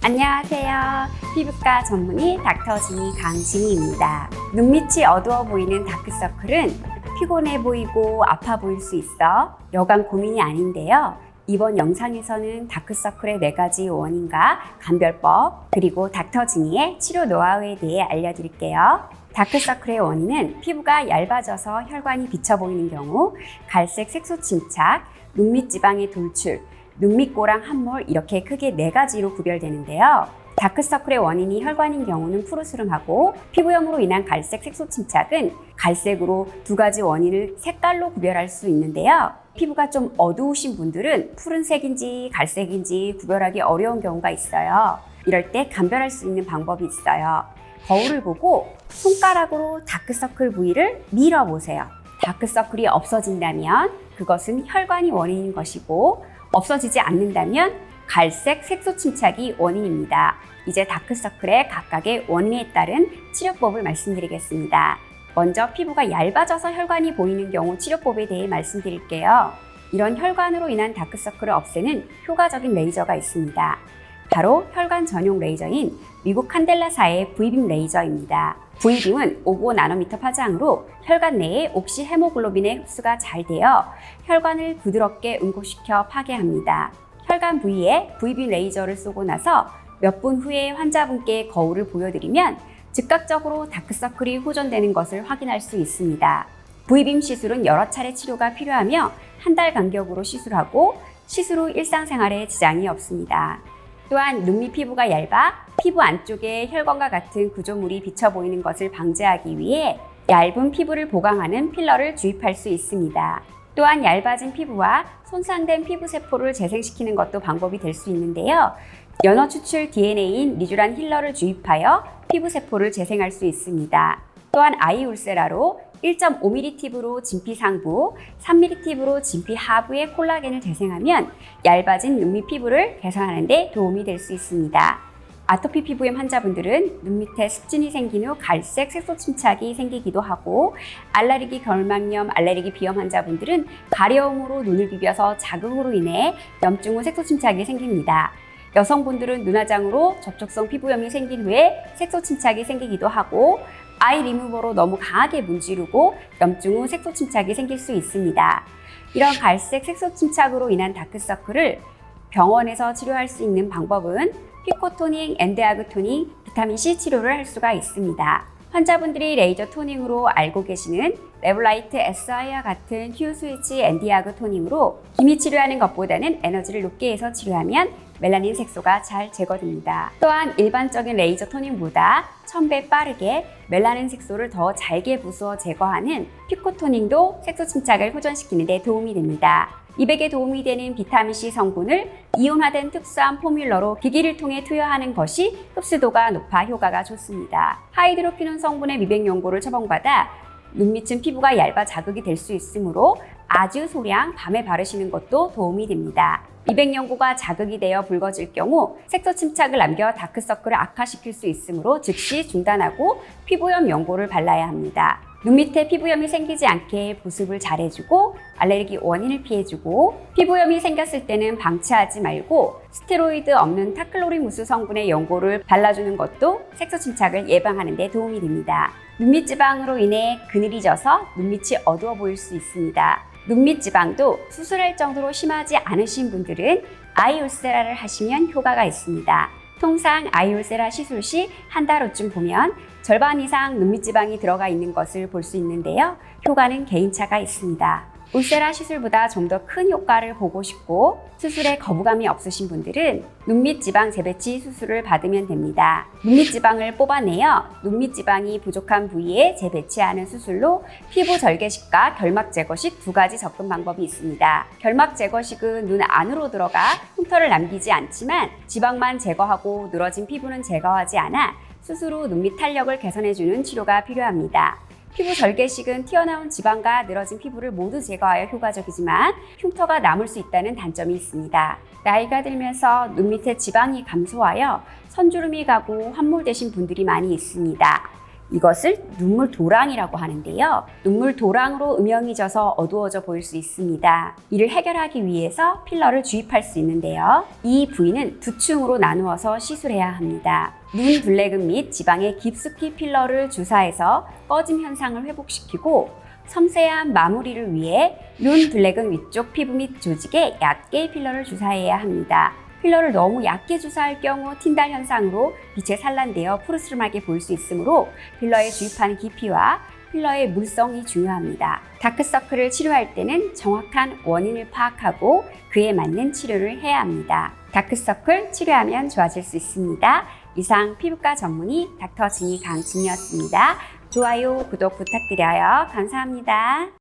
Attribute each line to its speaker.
Speaker 1: 안녕하세요. 피부과 전문의 닥터진이 강진희입니다. 눈밑이 어두워 보이는 다크서클은 피곤해 보이고 아파 보일 수 있어 여간 고민이 아닌데요. 이번 영상에서는 다크서클의 4가지 원인과 감별법, 그리고 닥터진이의 치료 노하우에 대해 알려드릴게요. 다크서클의 원인은 피부가 얇아져서 혈관이 비쳐 보이는 경우, 갈색 색소 침착, 눈밑 지방의 돌출, 눈밑고랑 함몰 이렇게 크게 4가지로 구별되는데요. 다크서클의 원인이 혈관인 경우는 푸르스름하고 피부염으로 인한 갈색 색소 침착은 갈색으로 2가지 원인을 색깔로 구별할 수 있는데요. 피부가 좀 어두우신 분들은 푸른색인지 갈색인지 구별하기 어려운 경우가 있어요. 이럴 때 감별할 수 있는 방법이 있어요. 거울을 보고 손가락으로 다크서클 부위를 밀어보세요. 다크서클이 없어진다면 그것은 혈관이 원인인 것이고, 없어지지 않는다면 갈색 색소 침착이 원인입니다. 이제 다크서클의 각각의 원인에 따른 치료법을 말씀드리겠습니다. 먼저 피부가 얇아져서 혈관이 보이는 경우 치료법에 대해 말씀드릴게요. 이런 혈관으로 인한 다크서클을 없애는 효과적인 레이저가 있습니다. 바로 혈관 전용 레이저인 미국 칸델라사의 V빔 레이저입니다. V빔은 55나노미터 파장으로 혈관 내에 옥시 헤모글로빈의 흡수가 잘 되어 혈관을 부드럽게 응고시켜 파괴합니다. 혈관 부위에 V빔 레이저를 쏘고 나서 몇 분 후에 환자분께 거울을 보여드리면 즉각적으로 다크서클이 호전되는 것을 확인할 수 있습니다. V빔 시술은 여러 차례 치료가 필요하며 한 달 간격으로 시술하고 시술 후 일상생활에 지장이 없습니다. 또한 눈밑 피부가 얇아 피부 안쪽에 혈관과 같은 구조물이 비쳐 보이는 것을 방지하기 위해 얇은 피부를 보강하는 필러를 주입할 수 있습니다. 또한 얇아진 피부와 손상된 피부 세포를 재생시키는 것도 방법이 될 수 있는데요. 연어 추출 DNA인 리쥬란 힐러를 주입하여 피부 세포를 재생할 수 있습니다. 또한 아이 울세라로 1.5mm 팁으로 진피 상부, 3mm 팁으로 진피 하부의 콜라겐을 재생하면 얇아진 눈밑 피부를 개선하는 데 도움이 될 수 있습니다. 아토피 피부염 환자분들은 눈 밑에 습진이 생긴 후 갈색 색소 침착이 생기기도 하고, 알레르기 결막염, 알레르기 비염 환자분들은 가려움으로 눈을 비벼서 자극으로 인해 염증 후 색소 침착이 생깁니다. 여성분들은 눈화장으로 접촉성 피부염이 생긴 후에 색소 침착이 생기기도 하고, 아이 리무버로 너무 강하게 문지르고 염증 후 색소 침착이 생길 수 있습니다. 이런 갈색 색소 침착으로 인한 다크서클을 병원에서 치료할 수 있는 방법은 피코토닝, 엔드아그 토닝, 비타민C 치료를 할 수가 있습니다. 환자분들이 레이저 토닝으로 알고 계시는 레블라이트 SI와 같은 휴스위치 엔디아그 토닝으로 기미 치료하는 것보다는 에너지를 높게 해서 치료하면 멜라닌 색소가 잘 제거됩니다. 또한 일반적인 레이저 토닝보다 1000배 빠르게 멜라닌 색소를 더 잘게 부수어 제거하는 피코토닝도 색소 침착을 호전시키는 데 도움이 됩니다. 미백에 도움이 되는 비타민C 성분을 이온화된 특수한 포뮬러로 기기를 통해 투여하는 것이 흡수도가 높아 효과가 좋습니다. 하이드로퀴논 성분의 미백 연고를 처방받아 눈밑은 피부가 얇아 자극이 될 수 있으므로 아주 소량 밤에 바르시는 것도 도움이 됩니다. 미백 연고가 자극이 되어 붉어질 경우 색소 침착을 남겨 다크서클을 악화시킬 수 있으므로 즉시 중단하고 피부염 연고를 발라야 합니다. 눈밑에 피부염이 생기지 않게 보습을 잘해주고 알레르기 원인을 피해주고, 피부염이 생겼을 때는 방치하지 말고 스테로이드 없는 타클로린 무수 성분의 연고를 발라주는 것도 색소 침착을 예방하는 데 도움이 됩니다. 눈밑 지방으로 인해 그늘이 져서 눈밑이 어두워 보일 수 있습니다. 눈밑 지방도 수술할 정도로 심하지 않으신 분들은 아이 울세라를 하시면 효과가 있습니다. 통상 아이 울세라 시술 시 한 달 후쯤 보면 절반 이상 눈밑 지방이 들어가 있는 것을 볼 수 있는데요. 효과는 개인차가 있습니다. 울세라 시술보다 좀 더 큰 효과를 보고 싶고 수술에 거부감이 없으신 분들은 눈밑 지방 재배치 수술을 받으면 됩니다. 눈밑 지방을 뽑아내어 눈밑 지방이 부족한 부위에 재배치하는 수술로 피부 절개식과 결막 제거식 2가지 접근 방법이 있습니다. 결막 제거식은 눈 안으로 들어가 흉터를 남기지 않지만 지방만 제거하고 늘어진 피부는 제거하지 않아 수술 후 눈밑 탄력을 개선해주는 치료가 필요합니다. 피부 절개식은 튀어나온 지방과 늘어진 피부를 모두 제거하여 효과적이지만 흉터가 남을 수 있다는 단점이 있습니다. 나이가 들면서 눈 밑에 지방이 감소하여 선주름이 가고 함몰되신 분들이 많이 있습니다. 이것을 눈물 도랑이라고 하는데요. 눈물 도랑으로 음영이 져서 어두워져 보일 수 있습니다. 이를 해결하기 위해서 필러를 주입할 수 있는데요. 이 부위는 두 층으로 나누어서 시술해야 합니다. 눈 블레금 및 지방에 깊숙이 필러를 주사해서 꺼짐 현상을 회복시키고 섬세한 마무리를 위해 눈 블레금 위쪽 피부 및 조직에 얕게 필러를 주사해야 합니다. 필러를 너무 얕게 주사할 경우 틴달 현상으로 빛에 산란되어 푸르스름하게 보일 수 있으므로 필러에 주입하는 깊이와 필러의 물성이 중요합니다. 다크서클을 치료할 때는 정확한 원인을 파악하고 그에 맞는 치료를 해야 합니다. 다크서클 치료하면 좋아질 수 있습니다. 이상 피부과 전문의 닥터 진이 강진이었습니다. 좋아요, 구독 부탁드려요. 감사합니다.